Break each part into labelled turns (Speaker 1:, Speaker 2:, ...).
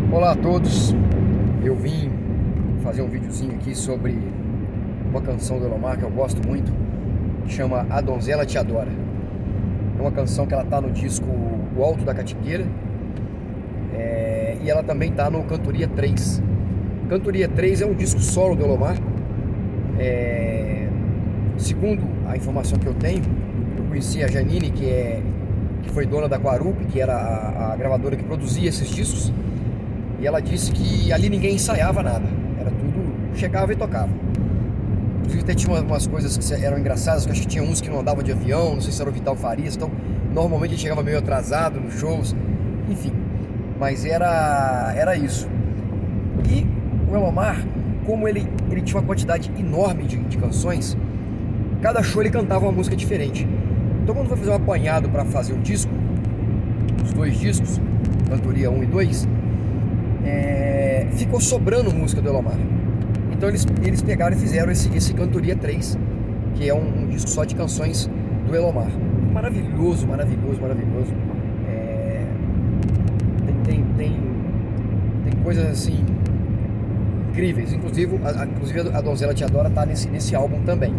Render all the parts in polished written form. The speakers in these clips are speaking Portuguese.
Speaker 1: Olá a todos, eu vim fazer um videozinho aqui sobre uma canção do Elomar que eu gosto muito, que chama A Donzela Te Adora. É uma canção que ela tá no disco O Alto da Catingueira, e ela também tá no Cantoria 3. Cantoria 3 é um disco solo do Elomar. Segundo a informação que eu tenho, eu conheci a Janine, que foi dona da Guarupi, que era a gravadora que produzia esses discos. E ela disse que ali ninguém ensaiava nada, era tudo, chegava e tocava. Inclusive até tinha umas coisas que eram engraçadas, que acho que tinha uns que não andavam de avião, não sei se era o Vital Farias, então normalmente ele chegava meio atrasado nos shows, enfim. Mas era isso. E o Elomar, como ele tinha uma quantidade enorme de canções, cada show ele cantava uma música diferente. Então quando vai fazer um apanhado para fazer o disco, os dois discos, Cantoria 1 e 2, ficou sobrando música do Elomar. Então eles pegaram e fizeram esse Cantoria 3, que é um disco só de canções do Elomar. Maravilhoso, maravilhoso, maravilhoso. Tem coisas assim incríveis. Inclusive a Donzela Te Adora tá nesse álbum também.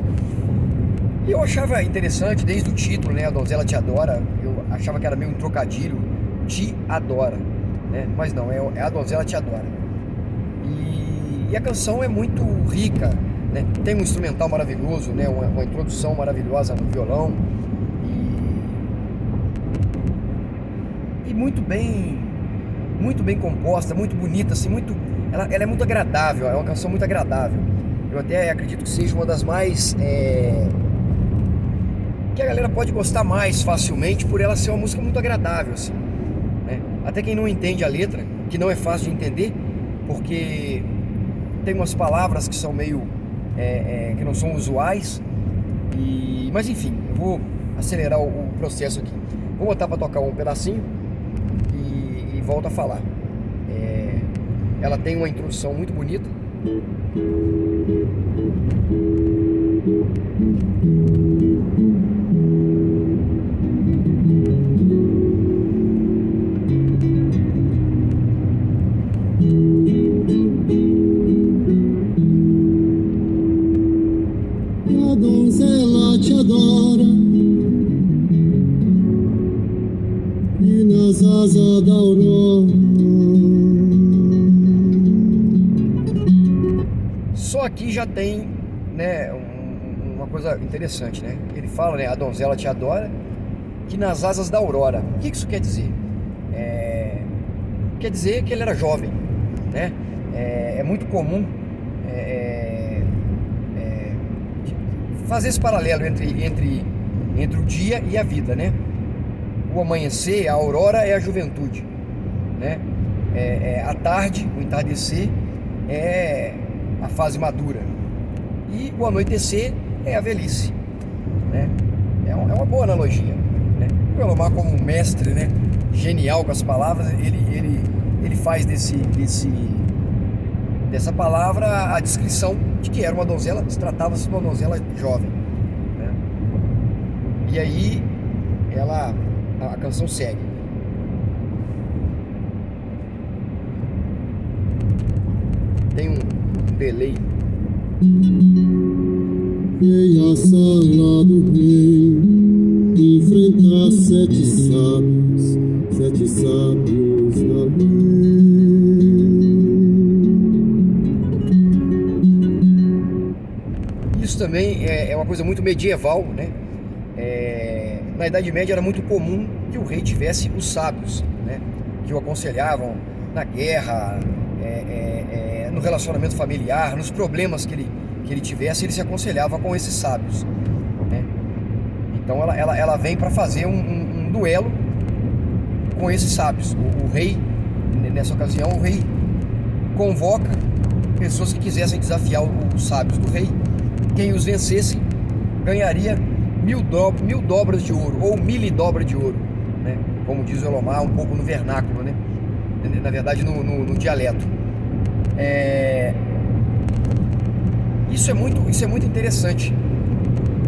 Speaker 1: E eu achava interessante desde o título, né? A Donzela Te Adora. Eu achava que era meio um trocadilho, Te Adora, né? Mas não, é A Donzela Te Adora. E a canção é muito rica, né? Tem um instrumental maravilhoso, né? Uma introdução maravilhosa no violão e muito bem composta, muito bonita, assim, ela é muito agradável, é uma canção muito agradável. Eu até acredito que seja uma das mais que a galera pode gostar mais facilmente, por ela ser uma música muito agradável, assim, né? Até quem não entende a letra, que não é fácil de entender, porque tem umas palavras que são meio que não são usuais, mas enfim, eu vou acelerar o processo aqui. Vou botar para tocar um pedacinho e volto a falar. Ela tem uma introdução muito bonita.
Speaker 2: A donzela te adora e nas asas da aurora.
Speaker 1: Só aqui já tem, né, uma coisa interessante, né? Ele fala, né, a donzela te adora, que nas asas da aurora. O que isso quer dizer? Quer dizer que ele era jovem, né? É muito comum fazer esse paralelo entre o dia e a vida, né? O amanhecer, a aurora é a juventude, né? A tarde, o entardecer é a fase madura e o anoitecer é a velhice, né? É uma boa analogia, né? O Elomar, como um mestre, né, genial com as palavras, ele faz dessa palavra a descrição de que era uma donzela, se tratava-se de uma donzela jovem, né? E aí a canção segue. Tem um delay.
Speaker 2: Veio a sala do rei enfrentar sete sábios na lei.
Speaker 1: Isso também é uma coisa muito medieval, né? Na Idade Média era muito comum que o rei tivesse os sábios, né, que o aconselhavam na guerra, no relacionamento familiar, nos problemas que ele tivesse, ele se aconselhava com esses sábios, né? Então ela vem para fazer um duelo com esses sábios. O rei, nessa ocasião, o rei convoca pessoas que quisessem desafiar os sábios do rei. Quem os vencesse ganharia 1000 dobras de ouro, ou 1000 dobras de ouro, né? Como diz o Elomar, um pouco no vernáculo, né? Na verdade no dialeto. Isso é muito interessante,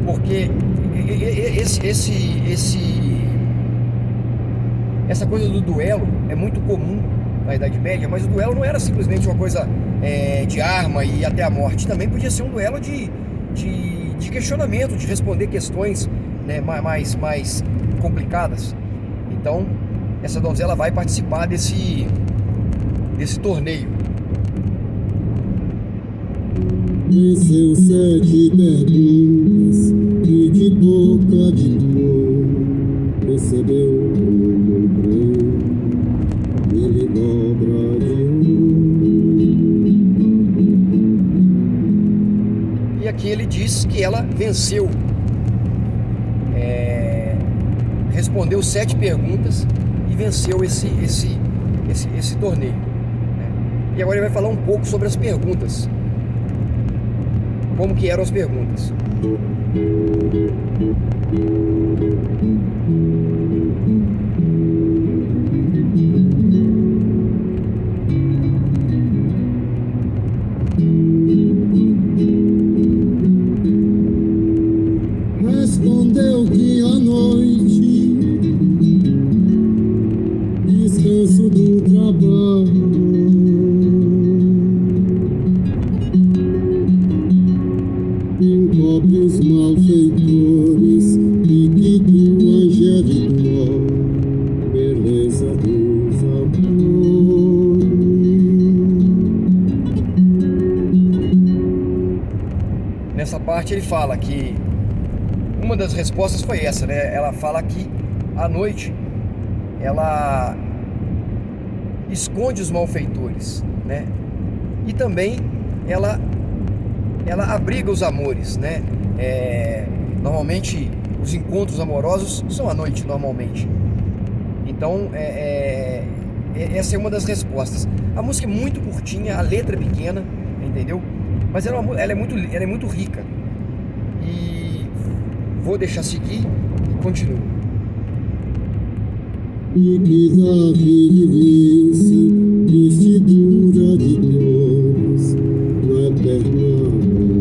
Speaker 1: porque essa coisa do duelo é muito comum na Idade Média, mas o duelo não era simplesmente uma coisa de arma e ir até a morte. Também podia ser um duelo de questionamento, de responder questões, né, mais complicadas. Então, essa donzela vai participar desse torneio.
Speaker 2: Venceu 7 perguntas e de boca de flor recebeu um prêmio, ele dobra de ouro.
Speaker 1: E aqui ele diz que ela venceu, respondeu 7 perguntas e venceu esse torneio, né? E agora ele vai falar um pouco sobre as perguntas. Como que eram as perguntas?
Speaker 2: Respondeu que à noite, descanso do trabalho, encobre os malfeitores e que tu angélico, beleza dos amores.
Speaker 1: Nessa parte ele fala que uma das respostas foi essa, né? Ela fala que à noite ela esconde os malfeitores, né? E também ela abriga os amores, né? Normalmente os encontros amorosos são à noite, normalmente. Então essa é uma das respostas. A música é muito curtinha, a letra é pequena, entendeu? Mas ela é muito rica. E vou deixar seguir e continuo.
Speaker 2: E que Davi visse vestidura de dores na eterna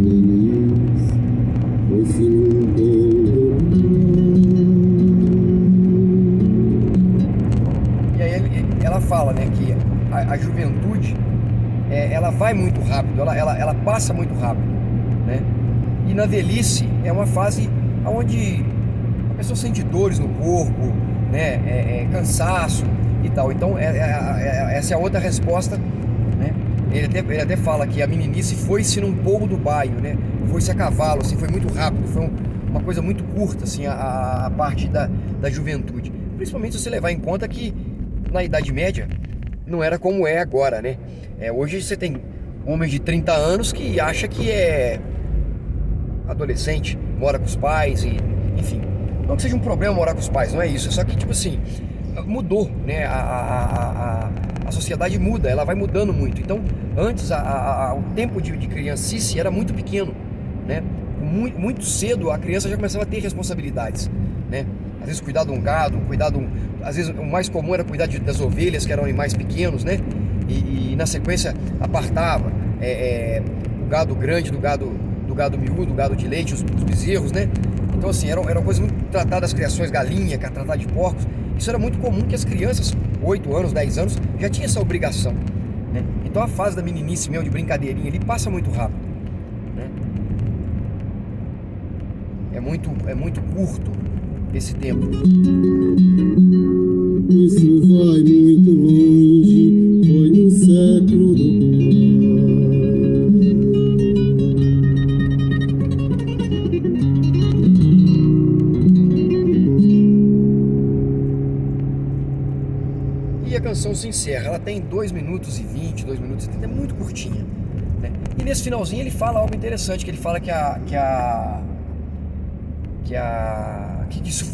Speaker 2: meninice, fosse num
Speaker 1: E aí ela fala, né, que a juventude ela vai muito rápido, ela passa muito rápido, né? E na velhice é uma fase onde a pessoa sente dores no corpo, né, cansaço e tal. Então essa é a outra resposta, né? Ele até fala que a meninice foi-se num polvo do baio, né? Foi-se a cavalo, assim, foi muito rápido, foi uma coisa muito curta, assim, a parte da juventude. Principalmente se você levar em conta que na Idade Média não era como é agora, né? Hoje você tem homens de 30 anos que acha que é adolescente, mora com os pais e, enfim, não que seja um problema morar com os pais, não é isso, é só que, tipo assim, mudou, né? A sociedade muda, ela vai mudando muito. Então, antes, o tempo de criancice era muito pequeno, né? Muito cedo a criança já começava a ter responsabilidades, né? Às vezes cuidar de um gado, às vezes o mais comum era cuidar das ovelhas, que eram animais pequenos, né? E na sequência apartava o gado grande do gado miúdo, do gado de leite, os bezerros, né? Então assim, era uma coisa muito tratada das criações, galinha, tratar de porcos. Isso era muito comum, que as crianças, 8 anos, 10 anos, já tinham essa obrigação, né? Então a fase da meninice mesmo, de brincadeirinha, ele passa muito rápido, né? É muito curto esse tempo.
Speaker 2: Isso vai muito longe, foi no século do
Speaker 1: E a canção se encerra, ela tem 2 minutos e 20, 2 minutos e 30, é muito curtinha, né? E nesse finalzinho ele fala algo interessante, que ele fala que isso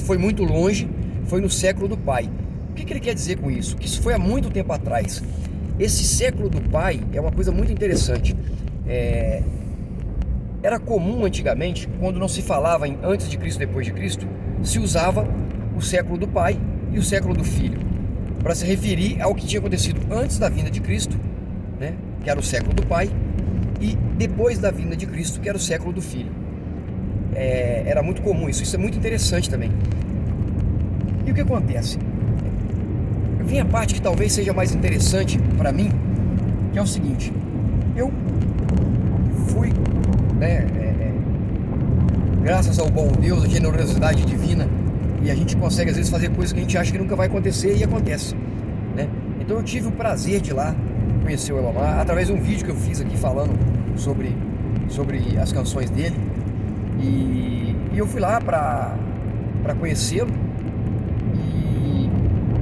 Speaker 1: foi muito longe, foi no século do pai. O que ele quer dizer com isso? Que isso foi há muito tempo atrás. Esse século do pai é uma coisa muito interessante. Era comum antigamente, quando não se falava em antes de Cristo, depois de Cristo, se usava o século do pai e o século do filho, para se referir ao que tinha acontecido antes da vinda de Cristo, né, que era o século do pai, e depois da vinda de Cristo, que era o século do filho. Era muito comum isso é muito interessante também. E o que acontece? vem a parte que talvez seja mais interessante para mim, que é o seguinte: eu fui, né, graças ao bom Deus, a generosidade divina, e a gente consegue às vezes fazer coisas que a gente acha que nunca vai acontecer e acontece, né? Então eu tive o prazer de ir lá conhecer o Elomar através de um vídeo que eu fiz aqui falando sobre as canções dele, e eu fui lá para conhecê-lo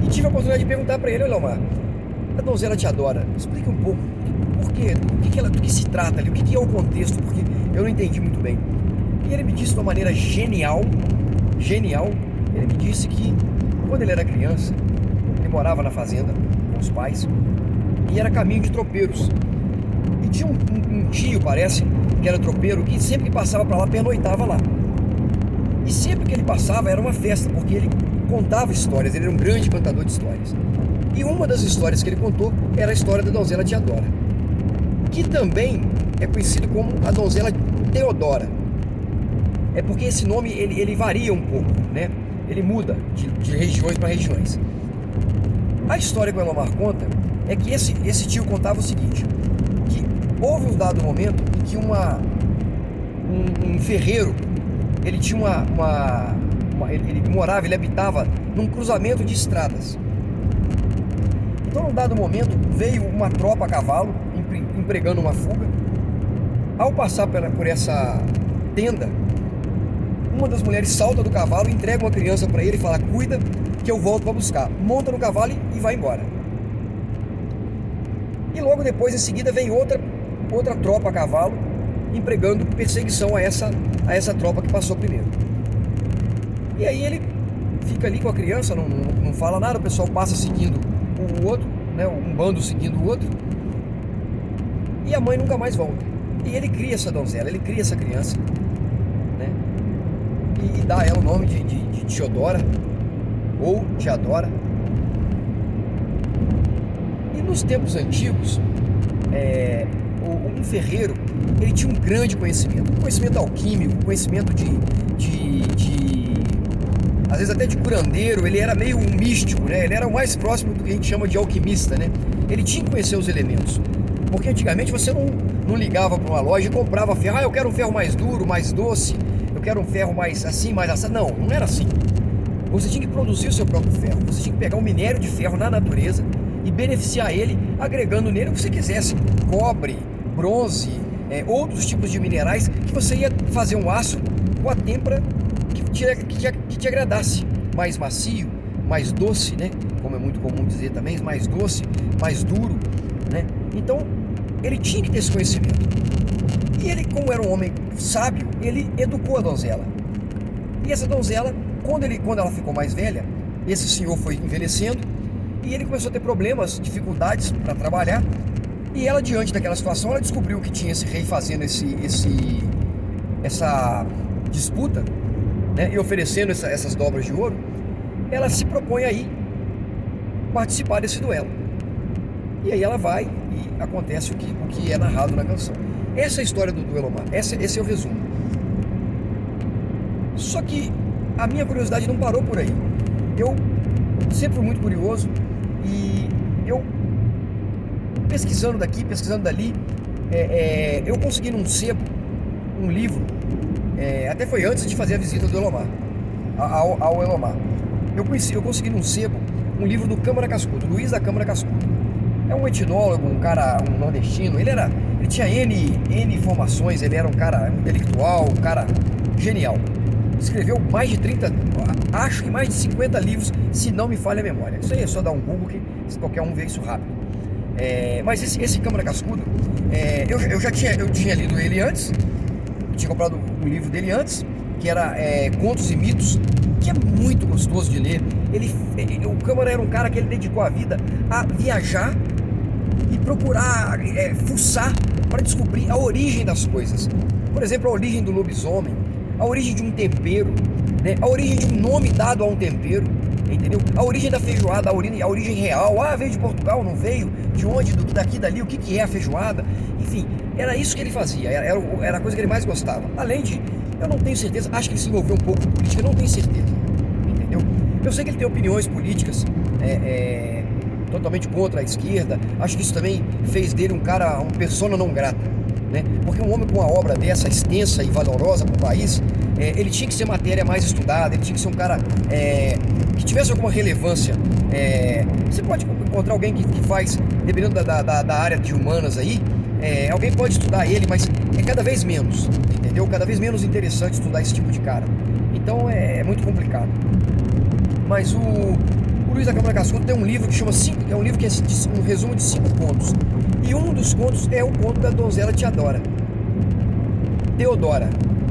Speaker 1: e tive a oportunidade de perguntar para ele: Elomar, a donzela te adora, explica um pouco por quê, do que se trata ali, o que é o contexto, porque eu não entendi muito bem. E ele me disse de uma maneira genial, ele me disse que quando ele era criança, ele morava na fazenda com os pais e era caminho de tropeiros. E tinha um tio, parece, que era tropeiro, que sempre que passava para lá, pernoitava lá. E sempre que ele passava era uma festa, porque ele contava histórias, ele era um grande cantador de histórias. E uma das histórias que ele contou era a história da donzela Teodora, que também é conhecido como a donzela Teodora. É porque esse nome ele varia um pouco, né? Ele muda de regiões para regiões. A história que o Elomar conta é que esse tio contava o seguinte: que houve um dado momento em que um ferreiro, ele tinha ele habitava num cruzamento de estradas. Então, num dado momento, veio uma tropa a cavalo, empregando uma fuga. Ao passar por essa tenda, uma das mulheres salta do cavalo, entrega uma criança para ele e fala: cuida que eu volto para buscar. Monta no cavalo e vai embora. E logo depois, em seguida, vem outra tropa a cavalo, empregando perseguição a essa tropa que passou primeiro. E aí ele fica ali com a criança, não fala nada, o pessoal passa seguindo o outro, né, um bando seguindo o outro, e a mãe nunca mais volta. E ele cria essa donzela, ele cria essa criança, né, e dá a ela o nome de Teodora, ou Teodora. E nos tempos antigos, um ferreiro, ele tinha um grande conhecimento alquímico, conhecimento às vezes até de curandeiro. Ele era meio um místico, né? Ele era o mais próximo do que a gente chama de alquimista, né? Ele tinha que conhecer os elementos, porque antigamente você não ligava para uma loja e comprava ferro. Eu quero um ferro mais duro, mais doce, eu quero um ferro mais assim, mais assado. Não era assim. Você tinha que produzir o seu próprio ferro, você tinha que pegar um minério de ferro na natureza e beneficiar ele, agregando nele o que você quisesse: cobre, bronze, outros tipos de minerais, que você ia fazer um aço com a têmpera que te agradasse, mais macio, mais doce, né? Como é muito comum dizer também, mais doce, mais duro, né? Então ele tinha que ter esse conhecimento. E ele, como era um homem sábio, ele educou a donzela. E essa donzela, quando ela ficou mais velha, esse senhor foi envelhecendo e ele começou a ter problemas, dificuldades para trabalhar. E ela, diante daquela situação, ela descobriu que tinha esse rei fazendo essa disputa, né, e oferecendo essas dobras de ouro. Ela se propõe aí participar desse duelo. E aí ela vai e acontece o que é narrado na canção. Essa é a história do Elomar, esse é o resumo. Só que a minha curiosidade não parou por aí. Eu sempre fui muito curioso e eu, pesquisando daqui, pesquisando dali, eu consegui num sebo um livro, até foi antes de fazer a visita do Elomar, ao Elomar. Eu consegui num sebo um livro do Câmara Cascudo, Luiz da Câmara Cascudo. É um etnólogo, um nordestino. Ele tinha N formações, ele era um cara intelectual, um cara genial. Escreveu mais de 30, acho que mais de 50 livros, se não me falha a memória. Isso aí é só dar um Google que qualquer um vê isso rápido. Mas esse Câmara Cascudo, eu tinha lido ele antes, tinha comprado um livro dele antes, que era Contos e Mitos, que é muito gostoso de ler. O Câmara era um cara que ele dedicou a vida a viajar e procurar fuçar para descobrir a origem das coisas. Por exemplo, a origem do lobisomem, a origem de um tempero, né? A origem de um nome dado a um tempero, entendeu? A origem da feijoada, a origem real. Veio de Portugal, não veio? De onde? Daqui, dali? O que é a feijoada? Enfim, era isso que ele fazia, era a coisa que ele mais gostava. Além de, eu não tenho certeza, acho que ele se envolveu um pouco com política, não tenho certeza, entendeu? Eu sei que ele tem opiniões políticas, totalmente contra a esquerda. Acho que isso também fez dele um cara, um persona não grata, né? Porque um homem com uma obra dessa, extensa e valorosa para o país, ele tinha que ser matéria mais estudada, ele tinha que ser um cara que tivesse alguma relevância. Você pode encontrar alguém que faz, dependendo da área de humanas aí, alguém pode estudar ele, mas é cada vez menos, entendeu? Cada vez menos interessante estudar esse tipo de cara. Então é muito complicado. Mas o Luiz da Câmara Cascudo tem um livro que chama é um livro que é um resumo de 5 contos. E um dos contos é o conto da donzela Teodora,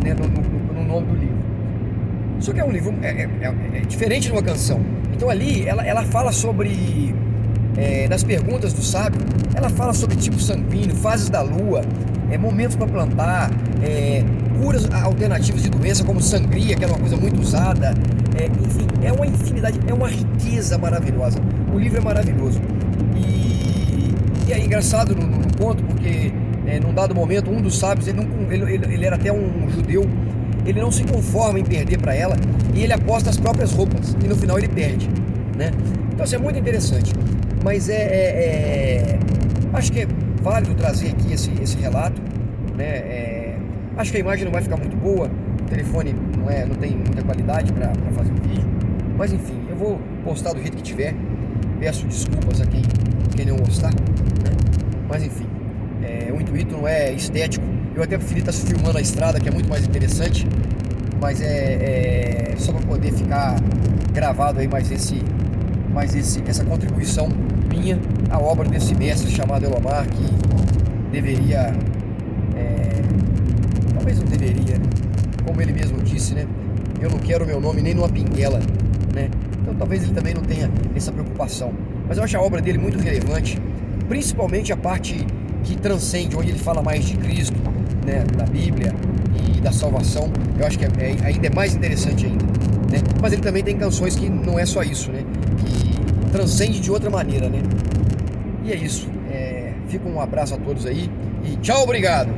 Speaker 1: né, no nome do livro. Só que é um livro diferente de uma canção. Então ali ela fala sobre, das perguntas do sábio, ela fala sobre tipo sanguíneo, fases da lua, momentos para plantar, curas alternativas de doença como sangria, que era uma coisa muito usada. Enfim, é uma infinidade, é uma riqueza maravilhosa. O livro é maravilhoso. E é engraçado no conto, porque num dado momento, um dos sábios, ele era até um judeu, ele não se conforma em perder para ela, e ele aposta as próprias roupas, e no final ele perde, né? Então isso é muito interessante. Mas acho que é válido trazer aqui esse relato, né? Acho que a imagem não vai ficar muito boa, o telefone não tem muita qualidade para fazer um vídeo, mas enfim, eu vou postar do jeito que tiver. Peço desculpas a quem não gostar, né? Mas enfim, o intuito não é estético. Eu até preferi estar filmando a estrada, que é muito mais interessante, mas só para poder ficar gravado aí essa contribuição minha à obra desse mestre chamado Elomar, que deveria, talvez não deveria, né? Como ele mesmo disse, né? Eu não quero meu nome nem numa pinguela, né? Então talvez ele também não tenha essa preocupação. Mas eu acho a obra dele muito relevante, principalmente a parte que transcende, onde ele fala mais de Cristo, né, da Bíblia e da salvação. Eu acho que ainda é mais interessante ainda, né? Mas ele também tem canções que não é só isso, né? Que transcende de outra maneira, né? E é isso. Fica um abraço a todos aí e tchau, obrigado!